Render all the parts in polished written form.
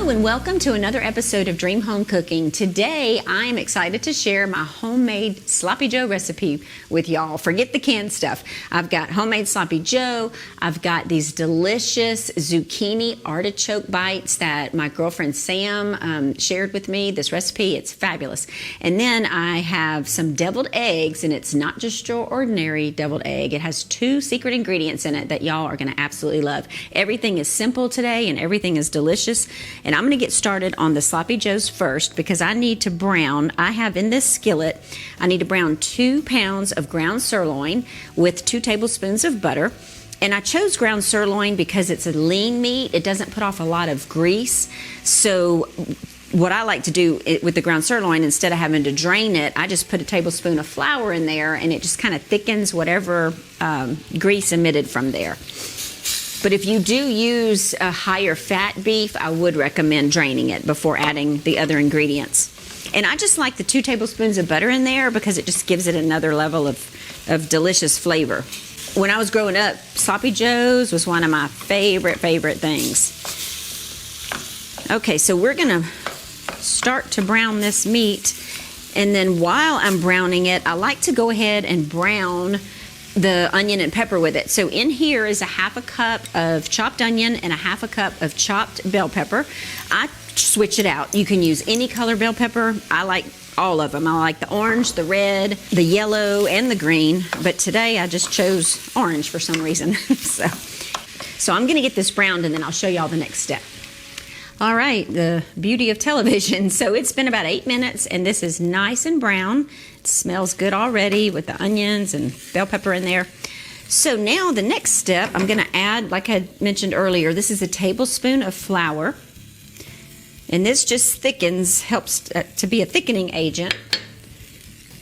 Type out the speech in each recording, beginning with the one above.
Hello and welcome to another episode of Dream Home Cooking. Today I am excited to share my homemade Sloppy Joe recipe with y'all. Forget the canned stuff. I've got homemade Sloppy Joe. I've got these delicious zucchini artichoke bites that my girlfriend Sam shared with me. This recipe, it's fabulous. And then I have some deviled eggs, and it's not just your ordinary deviled egg. It has 2 secret ingredients in it that y'all are going to absolutely love. Everything is simple today and everything is delicious. And I'm going to get started on the Sloppy Joes first because I need to brown. I have in this skillet, I need to brown 2 pounds of ground sirloin with 2 tablespoons of butter. And I chose ground sirloin because it's a lean meat. It doesn't put off a lot of grease. So what I like to do with the ground sirloin, instead of having to drain it, I just put a tablespoon of flour in there and it just kind of thickens whatever grease emitted from there. But if you do use a higher fat beef, I would recommend draining it before adding the other ingredients. And I just like the 2 tablespoons of butter in there because it just gives it another level of delicious flavor. When I was growing up, Sloppy Joes was one of my favorite things. Okay, so we're gonna start to brown this meat, and then while I'm browning it, I like to go ahead and brown the onion and pepper with it. So in here is a 1/2 cup of chopped onion and a 1/2 cup of chopped bell pepper. I switch it out. You can use any color bell pepper. I like all of them. I like the orange, the red, the yellow, and the green. But today I just chose orange for some reason. So I'm gonna get this browned and then I'll show y'all the next step. All right, the beauty of television. So it's been about 8 minutes and this is nice and brown. It smells good already with the onions and bell pepper in there. So now the next step, I'm gonna add, like I mentioned earlier, this is a tablespoon of flour. And this just thickens, helps to be a thickening agent.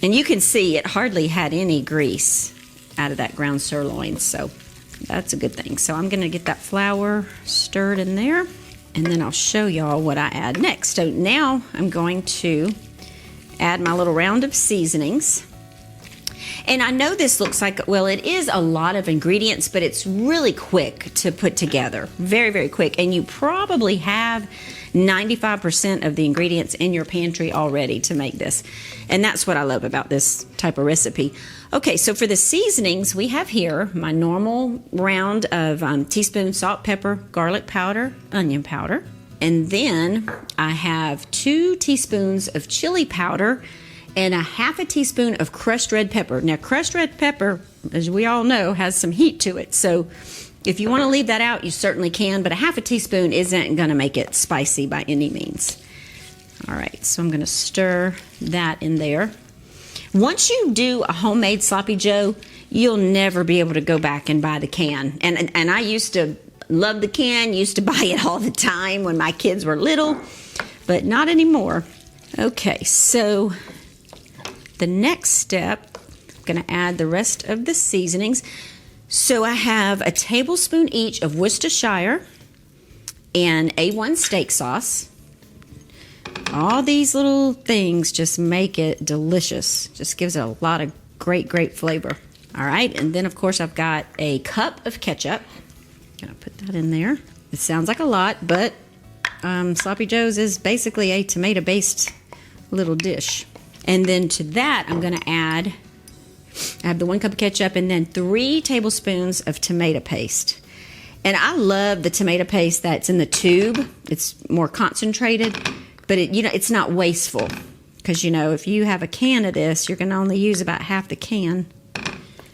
And you can see it hardly had any grease out of that ground sirloin, so that's a good thing. So I'm gonna get that flour stirred in there. And then I'll show y'all what I add next. So now I'm going to add my little round of seasonings. And I know this looks like, well, it is a lot of ingredients, but it's really quick to put together. Very quick. And you probably have 95% of the ingredients in your pantry already to make this. And that's what I love about this type of recipe. Okay, so for the seasonings, we have here my normal round of teaspoon salt, pepper, garlic powder, onion powder. And then I have 2 teaspoons of chili powder and a 1/2 teaspoon of crushed red pepper. Now, crushed red pepper, as we all know, has some heat to it. So if you want to leave that out, you certainly can, but a 1/2 teaspoon isn't going to make it spicy by any means. All right, so I'm going to stir that in there. Once you do a homemade Sloppy Joe, you'll never be able to go back and buy the can. And I used to love the can, used to buy it all the time when my kids were little, but not anymore. Okay, so the next step, I'm going to add the rest of the seasonings. So I have a tablespoon each of Worcestershire and A1 steak sauce. All these little things just make it delicious. Just gives it a lot of great flavor. All right, and then of course I've got a cup of ketchup. Gonna put that in there. It sounds like a lot, but Sloppy Joe's is basically a tomato-based little dish. And then to that, I'm gonna add, I have the 1 cup of ketchup and then 3 tablespoons of tomato paste. And I love the tomato paste that's in the tube. It's more concentrated, but it's not wasteful. Because if you have a can of this, you're gonna only use about half the can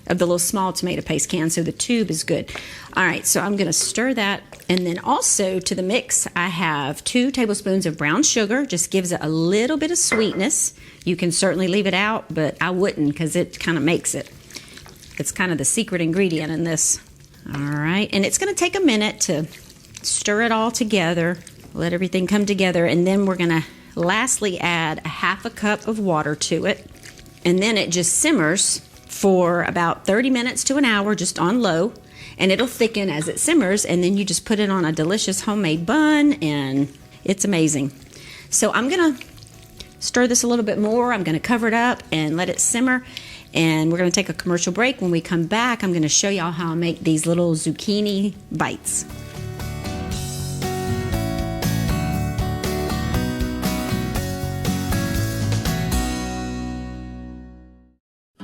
of the little small tomato paste can, so the tube is good. All right, so I'm gonna stir that. And then also to the mix, I have 2 tablespoons of brown sugar. Just gives it a little bit of sweetness. You can certainly leave it out, but I wouldn't because it kind of makes it. It's kind of the secret ingredient in this. All right, and it's gonna take a minute to stir it all together, let everything come together, and then we're gonna lastly add a 1/2 cup of water to it. And then it just simmers for about 30 minutes to an hour, just on low, and it'll thicken as it simmers, and then you just put it on a delicious homemade bun, and it's amazing. So I'm gonna stir this a little bit more. I'm gonna cover it up and let it simmer, and we're gonna take a commercial break. When we come back, I'm gonna show y'all how I make these little zucchini bites.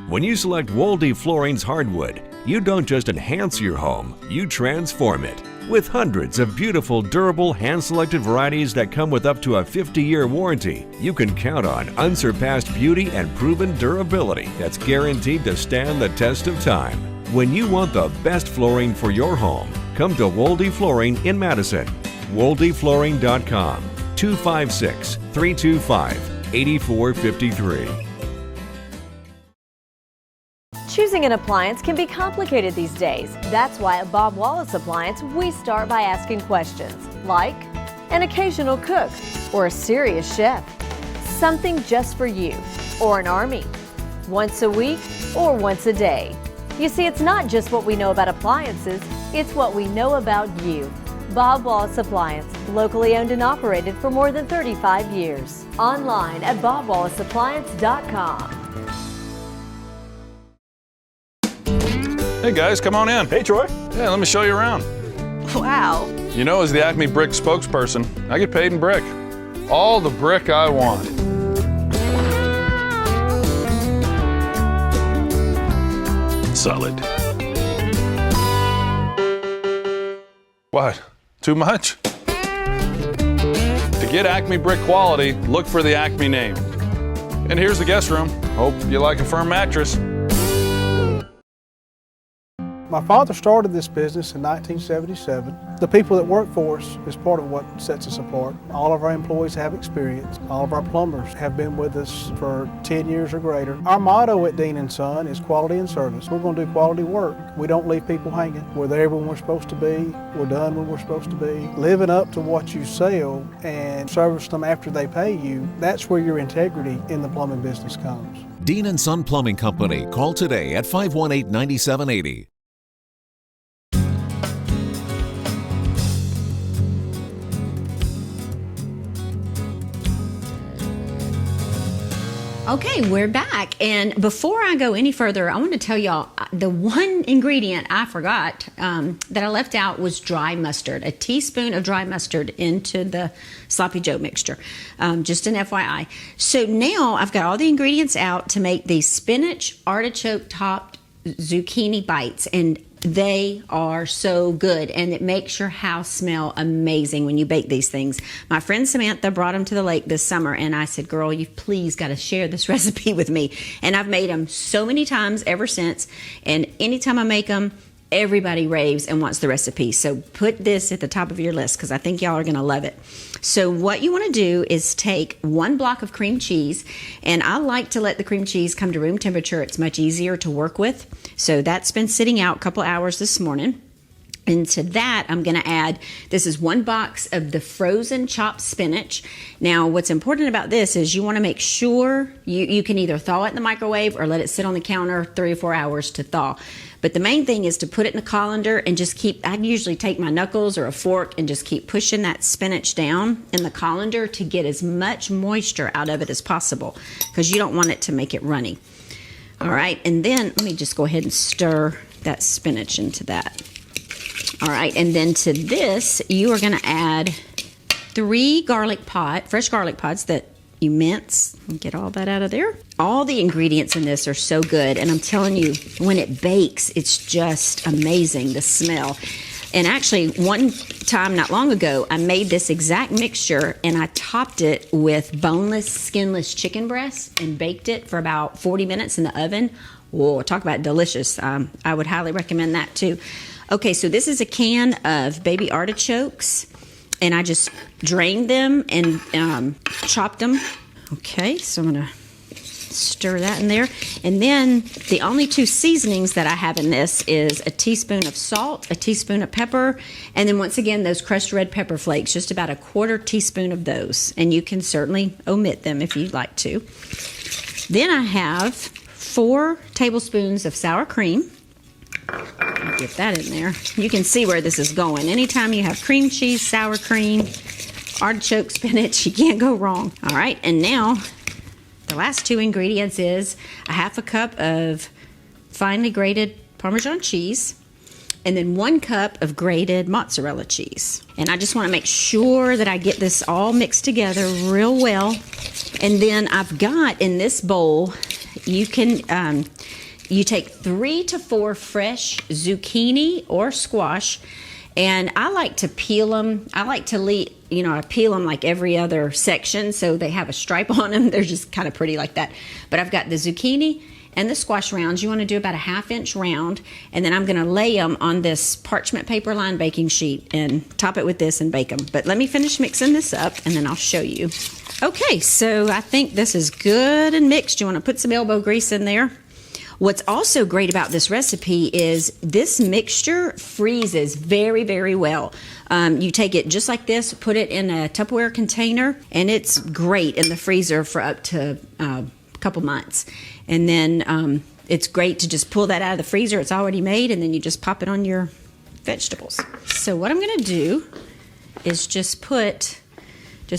When you select Wolde Flooring's hardwood, you don't just enhance your home, you transform it. With hundreds of beautiful, durable, hand-selected varieties that come with up to a 50-year warranty, you can count on unsurpassed beauty and proven durability that's guaranteed to stand the test of time. When you want the best flooring for your home, come to Wolde Flooring in Madison. WoldeFlooring.com, 256-325-8453. Choosing an appliance can be complicated these days. That's why at Bob Wallace Appliance, we start by asking questions like an occasional cook or a serious chef, something just for you, or an army, once a week or once a day. You see, it's not just what we know about appliances, it's what we know about you. Bob Wallace Appliance, locally owned and operated for more than 35 years. Online at bobwallaceappliance.com. Hey guys, come on in. Hey Troy. Yeah, let me show you around. Wow. You know, as the Acme Brick spokesperson, I get paid in brick. All the brick I want. Solid. What? Too much? To get Acme Brick quality, look for the Acme name. And here's the guest room. Hope you like a firm mattress. My father started this business in 1977. The people that work for us is part of what sets us apart. All of our employees have experience. All of our plumbers have been with us for 10 years or greater. Our motto at Dean & Son is quality and service. We're going to do quality work. We don't leave people hanging. We're there when we're supposed to be. We're done when we're supposed to be. Living up to what you sell and service them after they pay you, that's where your integrity in the plumbing business comes. Dean & Son Plumbing Company. Call today at 518-9780. Okay, we're back. And before I go any further, I want to tell y'all the one ingredient I forgot that I left out was dry mustard. A teaspoon of dry mustard into the Sloppy Joe mixture. Just an FYI. So now I've got all the ingredients out to make these spinach artichoke topped zucchini bites. And they are so good, and it makes your house smell amazing when you bake these things. My friend Samantha brought them to the lake this summer, and I said, girl, you've please got to share this recipe with me. And I've made them so many times ever since, and anytime I make them, everybody raves and wants the recipe. So put this at the top of your list because I think y'all are going to love it. So what you want to do is take 1 block of cream cheese, and I like to let the cream cheese come to room temperature. It's much easier to work with. So that's been sitting out a couple hours this morning. And to that, I'm going to add, this is 1 box of the frozen chopped spinach. Now, what's important about this is you want to make sure you can either thaw it in the microwave or let it sit on the counter 3 or 4 hours to thaw. But the main thing is to put it in a colander and just I usually take my knuckles or a fork and just keep pushing that spinach down in the colander to get as much moisture out of it as possible because you don't want it to make it runny. All right, and then let me just go ahead and stir that spinach into that. All right, and then to this, you are going to add 3 fresh garlic pods that you mince. Get all that out of there. All the ingredients in this are so good, and I'm telling you, when it bakes, it's just amazing, the smell. And actually, one time not long ago, I made this exact mixture, and I topped it with boneless, skinless chicken breasts and baked it for about 40 minutes in the oven. Whoa, talk about delicious. I would highly recommend that too. Okay, so this is a can of baby artichokes, and I just drained them and chopped them. Okay, so I'm going to stir that in there. And then the only 2 seasonings that I have in this is a teaspoon of salt, a teaspoon of pepper, and then once again, those crushed red pepper flakes, just about a 1/4 teaspoon of those. And you can certainly omit them if you'd like to. Then I have 4 tablespoons of sour cream. Get that in there. You can see where this is going. Anytime you have cream cheese, sour cream, artichoke, spinach, you can't go wrong. All right, and now the last 2 ingredients is a 1/2 cup of finely grated Parmesan cheese and then 1 cup of grated mozzarella cheese. And I just want to make sure that I get this all mixed together real well. And then I've got in this bowl you can you take 3 to 4 fresh zucchini or squash, and I like to peel them. I like to I peel them like every other section so they have a stripe on them. They're just kind of pretty like that. But I've got the zucchini and the squash rounds. You want to do about a 1/2 inch round, and then I'm going to lay them on this parchment paper lined baking sheet and top it with this and bake them. But let me finish mixing this up and then I'll show you. Okay, so I think this is good and mixed. You want to put some elbow grease in there. What's also great about this recipe is this mixture freezes very, very well. You take it just like this, put it in a Tupperware container, and it's great in the freezer for up to a couple months. And then it's great to just pull that out of the freezer. It's already made, and then you just pop it on your vegetables. So what I'm going to do is just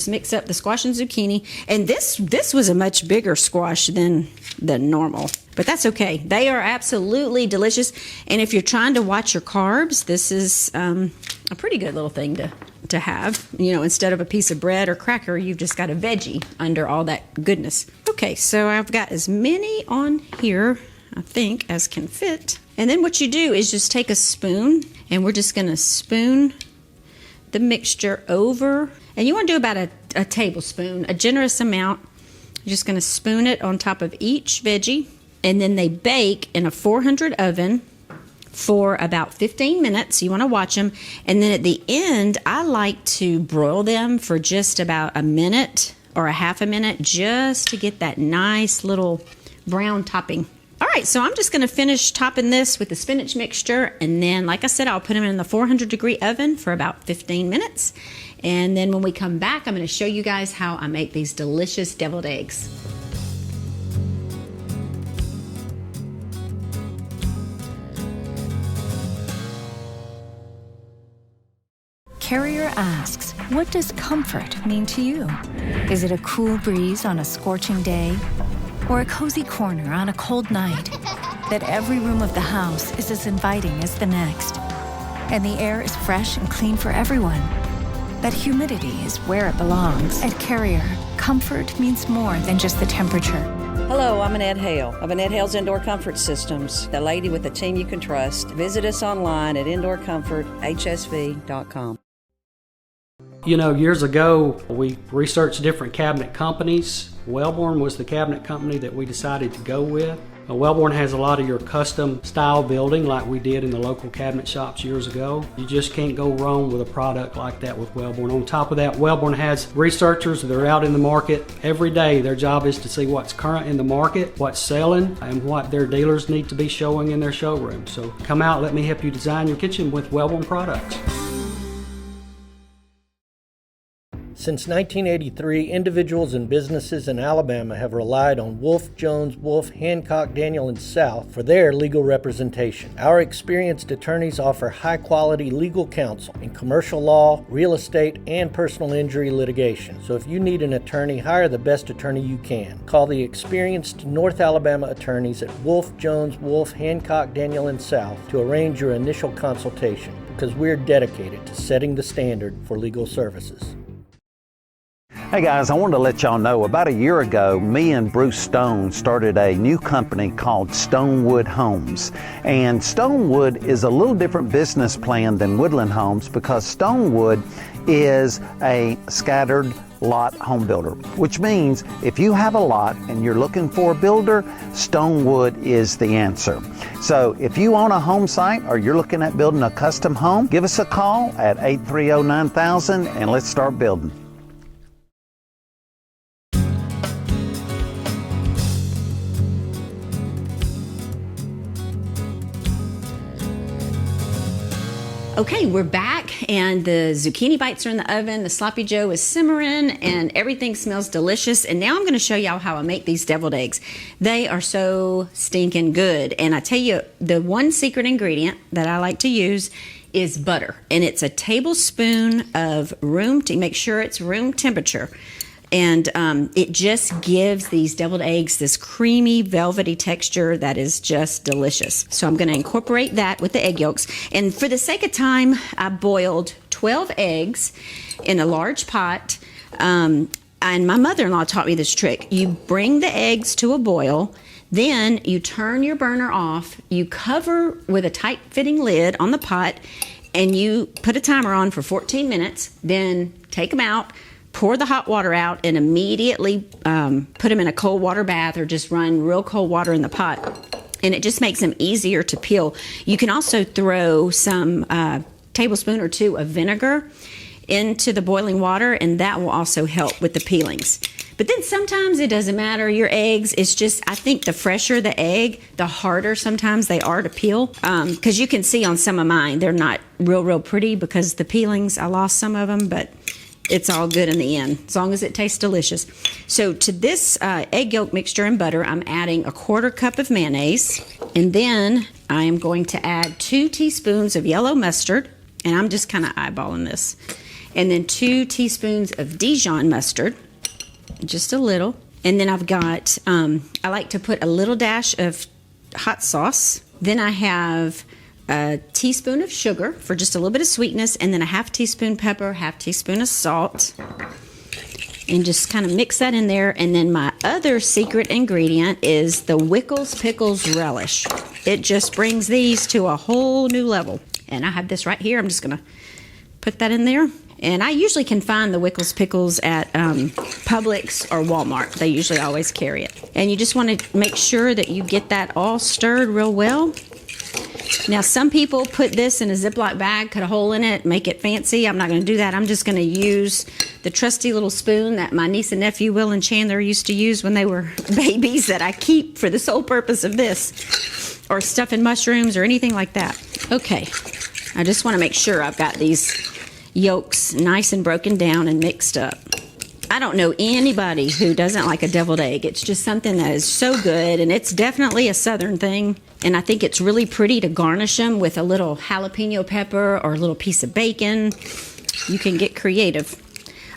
mix up the squash and zucchini. And this was a much bigger squash than normal, but that's okay. They are absolutely delicious. And if you're trying to watch your carbs, this is a pretty good little thing to have. Instead of a piece of bread or cracker, you've just got a veggie under all that goodness. Okay, so I've got as many on here, I think, as can fit. And then what you do is just take a spoon, and we're just going to spoon the mixture over. And you want to do about a tablespoon, a generous amount. You're just going to spoon it on top of each veggie. And then they bake in a 400 oven for about 15 minutes. You want to watch them. And then at the end, I like to broil them for just about a minute or a 1/2 minute, just to get that nice little brown topping. All right, so I'm just going to finish topping this with the spinach mixture, and then, like I said, I'll put them in the 400-degree oven for about 15 minutes. And then when we come back, I'm going to show you guys how I make these delicious deviled eggs. Carrier asks, what does comfort mean to you? Is it a cool breeze on a scorching day? Or a cozy corner on a cold night? That every room of the house is as inviting as the next. And the air is fresh and clean for everyone. That humidity is where it belongs. At Carrier, comfort means more than just the temperature. Hello, I'm Annette Hale of Annette Hale's Indoor Comfort Systems, the lady with a team you can trust. Visit us online at indoorcomforthsv.com. Years ago, we researched different cabinet companies. Wellborn was the cabinet company that we decided to go with. Wellborn has a lot of your custom style building like we did in the local cabinet shops years ago. You just can't go wrong with a product like that with Wellborn. On top of that, Wellborn has researchers that are out in the market every day. Their job is to see what's current in the market, what's selling, and what their dealers need to be showing in their showroom. So come out, let me help you design your kitchen with Wellborn products. Since 1983, individuals and businesses in Alabama have relied on Wolf, Jones, Wolf, Hancock, Daniel, and South for their legal representation. Our experienced attorneys offer high-quality legal counsel in commercial law, real estate, and personal injury litigation. So if you need an attorney, hire the best attorney you can. Call the experienced North Alabama attorneys at Wolf, Jones, Wolf, Hancock, Daniel, and South to arrange your initial consultation, because we're dedicated to setting the standard for legal services. Hey guys, I wanted to let y'all know, about a year ago, me and Bruce Stone started a new company called Stonewood Homes. And Stonewood is a little different business plan than Woodland Homes, because Stonewood is a scattered lot home builder, which means if you have a lot and you're looking for a builder, Stonewood is the answer. So if you own a home site or you're looking at building a custom home, give us a call at 830-9000 and let's start building. Okay, we're back, and the zucchini bites are in the oven, the sloppy joe is simmering, and everything smells delicious. And now I'm going to show y'all how I make these deviled eggs. They are so stinking good. And I tell you, the one secret ingredient that I like to use is butter. And it's a tablespoon of make sure it's room temperature. And it just gives these deviled eggs this creamy, velvety texture that is just delicious. So I'm going to incorporate that with the egg yolks. And for the sake of time, I boiled 12 eggs in a large pot. And my mother-in-law taught me this trick. You bring the eggs to a boil, then you turn your burner off, you cover with a tight-fitting lid on the pot, and you put a timer on for 14 minutes, then take them out, pour the hot water out, and immediately put them in a cold water bath or just run real cold water in the pot. And it just makes them easier to peel. You can also throw some tablespoon or two of vinegar into the boiling water, and that will also help with the peelings. But then sometimes it doesn't matter. Your eggs, it's just, I think the fresher the egg, the harder sometimes they are to peel. Because you can see on some of mine, they're not real pretty because the peelings, I lost some of them, but it's all good in the end, as long as it tastes delicious. So to this egg yolk mixture and butter, I'm adding a 1/4 cup of mayonnaise, and then I am going to add 2 teaspoons of yellow mustard, and I'm just kind of eyeballing this, and then 2 teaspoons of Dijon mustard, just a little, and then I've got, I like to put a little dash of hot sauce, then I have a teaspoon of sugar for just a little bit of sweetness, and then a 1/2 teaspoon pepper, 1/2 teaspoon of salt, and just kind of mix that in there. And then my other secret ingredient is the Wickles Pickles Relish. It just brings these to a whole new level. And I have this right here. I'm just going to put that in there. And I usually can find the Wickles Pickles at Publix or Walmart. They usually always carry it. And you just want to make sure that you get that all stirred real well. Now, some people put this in a Ziploc bag, cut a hole in it, make it fancy. I'm not going to do that. I'm just going to use the trusty little spoon that my niece and nephew, Will and Chandler, used to use when they were babies, that I keep for the sole purpose of this, or stuffing mushrooms or anything like that. Okay, I just want to make sure I've got these yolks nice and broken down and mixed up. I don't know anybody who doesn't like a deviled egg. It's just something that is so good, and it's definitely a Southern thing. And I think it's really pretty to garnish them with a little jalapeno pepper or a little piece of bacon. You can get creative.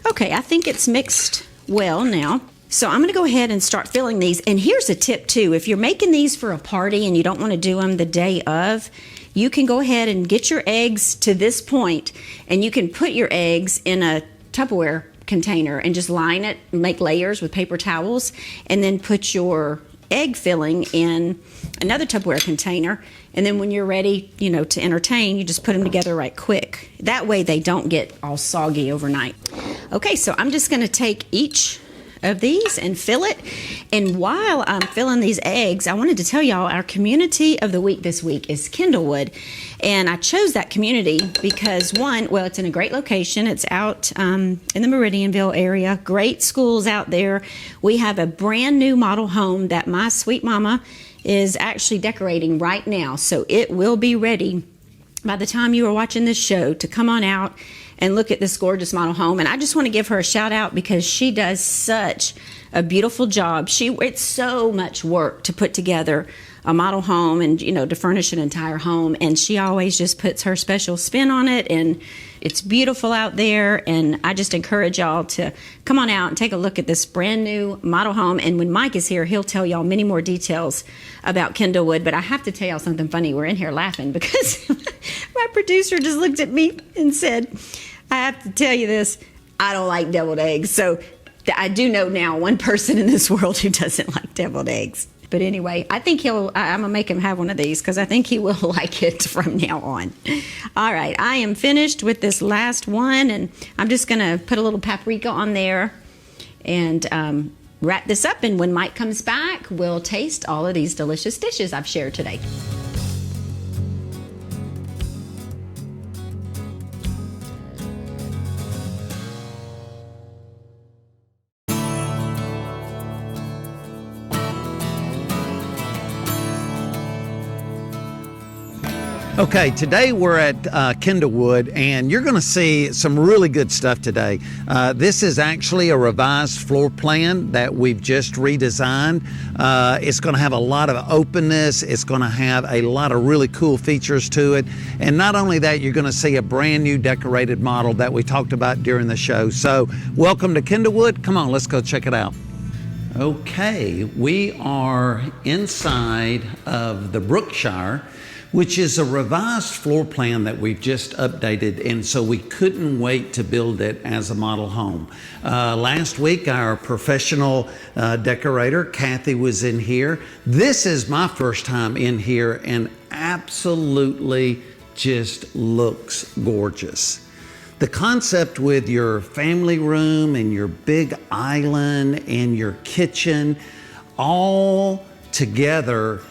Okay, I think it's mixed well now. So I'm going to go ahead and start filling these. And here's a tip too. If you're making these for a party and you don't want to do them the day of, you can go ahead and get your eggs to this point, and you can put your eggs in a Tupperware container and just line it, make layers with paper towels, and then put your egg filling in another Tupperware container, and then when you're ready, to entertain, you just put them together right quick. That way they don't get all soggy overnight. Okay, so I'm just going to take each of these and fill it. And while I'm filling these eggs, I wanted to tell y'all our community of the week this week is Kendallwood. And I chose that community because it's in a great location. It's out in the Meridianville area. Great schools out there. We have a brand new model home that my sweet mama is actually decorating right now. So it will be ready by the time you are watching this show to come on out and look at this gorgeous model home. And I just want to give her a shout out because she does such a beautiful job. It's so much work to put together a model home and, to furnish an entire home. And she always just puts her special spin on it, and it's beautiful out there. And I just encourage y'all to come on out and take a look at this brand new model home. And when Mike is here, he'll tell y'all many more details about Kendallwood. But I have to tell y'all something funny. We're in here laughing because my producer just looked at me and said, I have to tell you this, I don't like deviled eggs. So I do know now one person in this world who doesn't like deviled eggs. But anyway, I think I'm going to make him have one of these because I think he will like it from now on. All right, I am finished with this last one, and I'm just going to put a little paprika on there and wrap this up. And when Mike comes back, we'll taste all of these delicious dishes I've shared today. Okay, today we're at Kendallwood, and you're going to see some really good stuff today. This is actually a revised floor plan that we've just redesigned. It's going to have a lot of openness. It's going to have a lot of really cool features to it. And not only that, you're going to see a brand new decorated model that we talked about during the show. So welcome to Kendallwood. Come on, let's go check it out. Okay, we are inside of the Brookshire, which is a revised floor plan that we've just updated, and so we couldn't wait to build it as a model home. Last week, our professional decorator, Kathy, was in here. This is my first time in here, and absolutely just looks gorgeous. The concept with your family room and your big island and your kitchen all together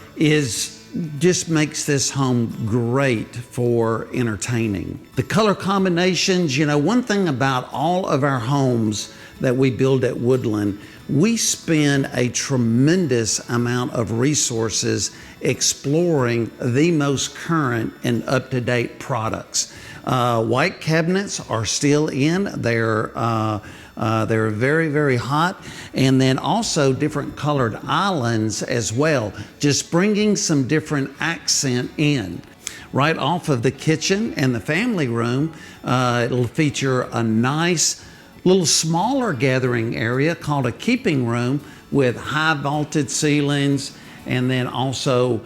just makes this home great for entertaining. The color combinations, one thing about all of our homes that we build at Woodland, we spend a tremendous amount of resources exploring the most current and up-to-date products. White cabinets are still in. They're very, very hot. And then also different colored islands as well, just bringing some different accent in. Right off of the kitchen and the family room, it'll feature a nice little smaller gathering area called a keeping room with high vaulted ceilings, and then also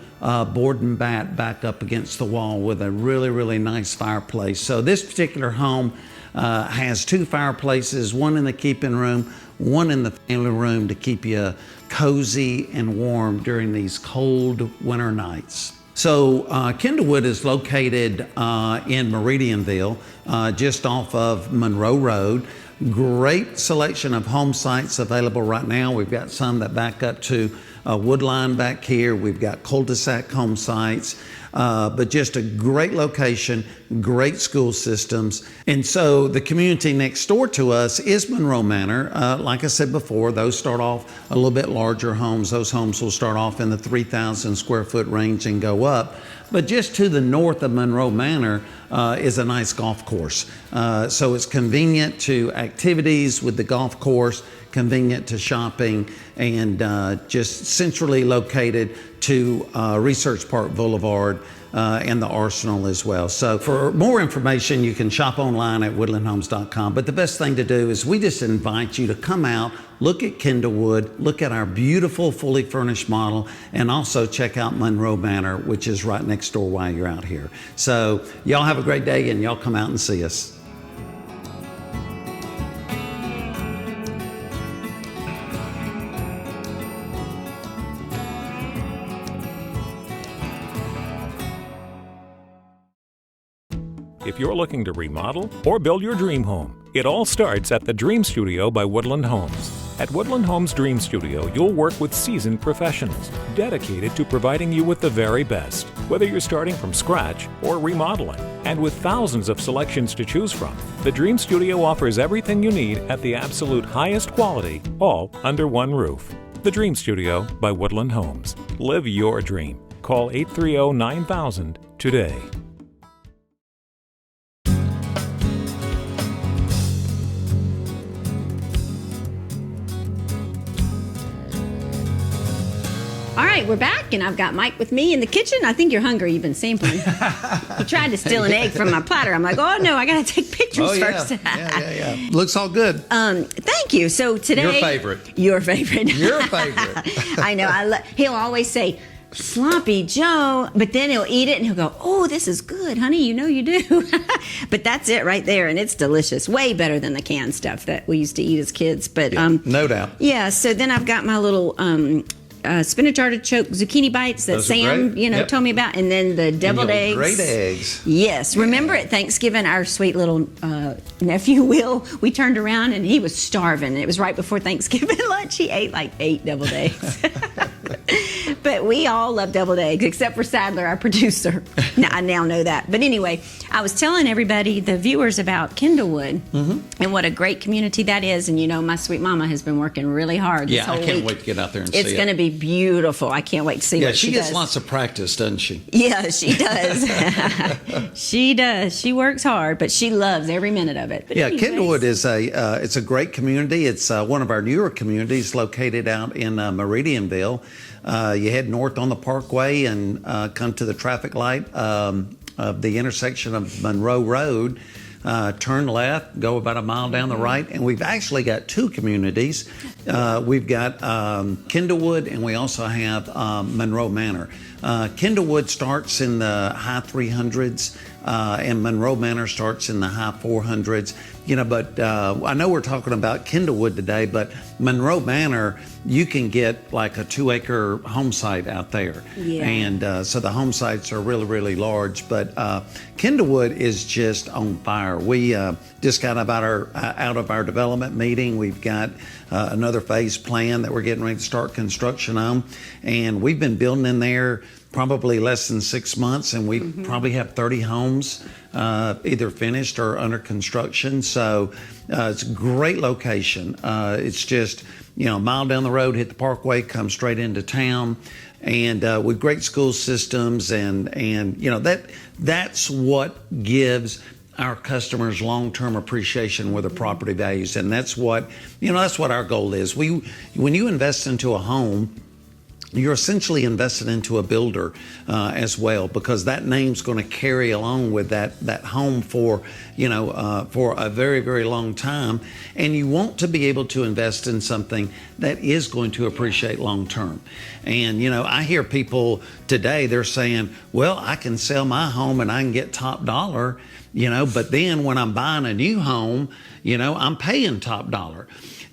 board and bat back up against the wall with a really, really nice fireplace. So this particular home has 2 fireplaces, one in the keeping room, one in the family room to keep you cozy and warm during these cold winter nights. So Kendallwood is located in Meridianville, just off of Monroe Road. Great selection of home sites available right now. We've got some that back up to Woodline back here. We've got cul-de-sac home sites, but just a great location, great school systems. And so the community next door to us is Monroe Manor. Like I said before, those start off a little bit larger homes. Those homes will start off in the 3,000 square foot range and go up. But just to the north of Monroe Manor is a nice golf course. So it's convenient to activities with the golf course, convenient to shopping, and just centrally located to Research Park Boulevard and the Arsenal as well. So for more information, you can shop online at woodlandhomes.com. But the best thing to do is we just invite you to come out, look at Kendallwood, look at our beautiful fully furnished model, and also check out Monroe Manor, which is right next door while you're out here. So y'all have a great day, and y'all come out and see us. If you're looking to remodel or build your dream home, it all starts at the Dream Studio by Woodland Homes. At Woodland Homes Dream Studio, you'll work with seasoned professionals dedicated to providing you with the very best, whether you're starting from scratch or remodeling. And with thousands of selections to choose from, the Dream Studio offers everything you need at the absolute highest quality, all under one roof. The Dream Studio by Woodland Homes. Live your dream. Call 830-9000 today. All right, we're back, and I've got Mike with me in the kitchen. I think you're hungry. You've been sampling. He tried to steal an egg from my platter. I'm like, oh, no, I got to take pictures first. Yeah. Looks all good. Thank you. So today... Your favorite. Your favorite. Your favorite. I know. He'll always say, Sloppy Joe, but then he'll eat it, and he'll go, oh, this is good, honey. You know you do. But that's it right there, and it's delicious. Way better than the canned stuff that we used to eat as kids. But no doubt. Yeah, so then I've got my little... spinach artichoke zucchini bites that Those are Sam, great. told me about, and then the deviled eggs. Great eggs. Yes. Remember at Thanksgiving, our sweet little nephew Will, we turned around and he was starving. It was right before Thanksgiving lunch. He ate like 8 deviled eggs. But we all love deviled eggs, except for Sadler, our producer. Now, I now know that. But anyway, I was telling everybody, the viewers, about Kendallwood and what a great community that is. And my sweet mama has been working really hard this whole week. I can't wait to get out there and see it. It's going to be beautiful. I can't wait to see what she does. Yeah, she gets lots of practice, doesn't she? Yeah, she does. She does. She works hard, but she loves every minute of it. But Kendallwood is it's a great community. It's one of our newer communities located out in Meridianville. You head north on the Parkway and come to the traffic light of the intersection of Monroe Road. turn left, go about a mile down the right, and we've actually got two communities. We've got Kendallwood, and we also have Monroe Manor. Kendallwood starts in the high 300s, and Monroe Manor starts in the high 400s. But I know we're talking about Kendallwood today, but Monroe Manor, you can get like a 2-acre home site out there. Yeah. And so the home sites are really, really large. But Kendallwood is just on fire. We just got out of our development meeting. We've got another phase plan that we're getting ready to start construction on. And we've been building in there probably less than 6 months, and we probably have 30 homes either finished or under construction. So it's a great location. It's just, a mile down the road, hit the parkway, come straight into town, and with great school systems, and that's what gives our customers long-term appreciation with the property values, and that's what our goal is. When you invest into a home, you're essentially invested into a builder as well, because that name's going to carry along with that home for a very, very long time. And you want to be able to invest in something that is going to appreciate long term. And, I hear people today, they're saying, well, I can sell my home and I can get top dollar, but then when I'm buying a new home, I'm paying top dollar.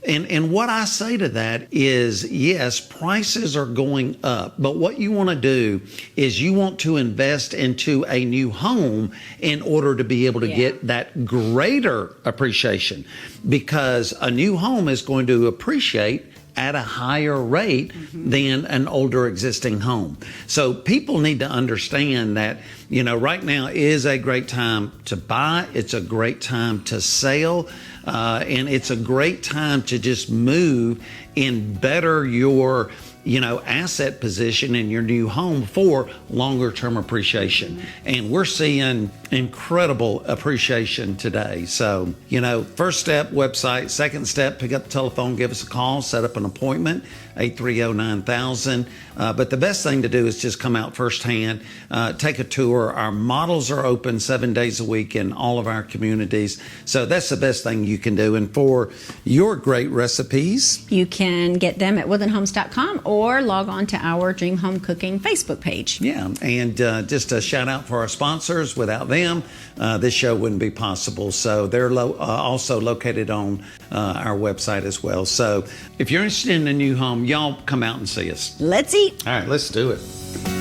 And what I say to that is, yes, prices are going up, but what you want to do is you want to invest into a new home in order to be able to get that greater appreciation, because a new home is going to appreciate at a higher rate than an older existing home. So people need to understand that, right now is a great time to buy. It's a great time to sell. And it's a great time to just move and better your asset position in your new home for longer term appreciation. And we're seeing incredible appreciation today. So, first step, website. Second step, pick up the telephone, give us a call, set up an appointment, 830-9000. But the best thing to do is just come out firsthand, take a tour. Our models are open 7 days a week in all of our communities. So that's the best thing you can do. And for your great recipes, you can get them at woodlandhomes.com or log on to our Dream Home Cooking Facebook page. Yeah, and just a shout out for our sponsors. Without them, this show wouldn't be possible. So they're also located on our website as well. So if you're interested in a new home, y'all come out and see us. Let's eat. All right, let's do it.